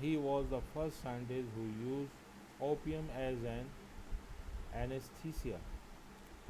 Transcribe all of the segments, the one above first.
He was the first scientist who used opium as an anesthesia.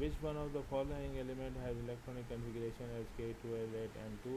which one of the following element has electronic configuration as K12 8 N2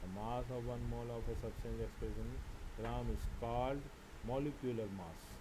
The mass of 1 mole of a substance expressed in gram is called molecular mass.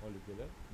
molecular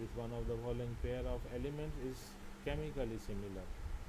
Which one of the following pair of elements is chemically similar.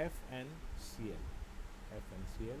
FnCl. FnCl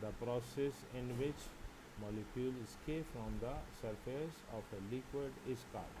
The process in which molecule escape from the surface of a liquid is called.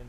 in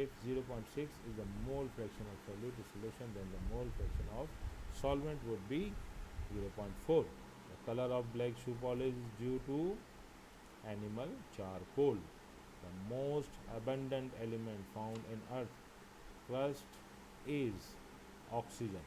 If 0.6 is the mole fraction of solute solution, then the mole fraction of solvent would be 0.4. The color of black shoe polish is due to animal charcoal. The most abundant element found in earth crust is oxygen.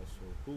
SO2.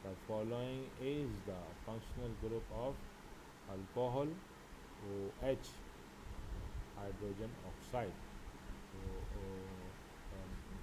The following is the functional group of alcohol OH hydrogen oxide.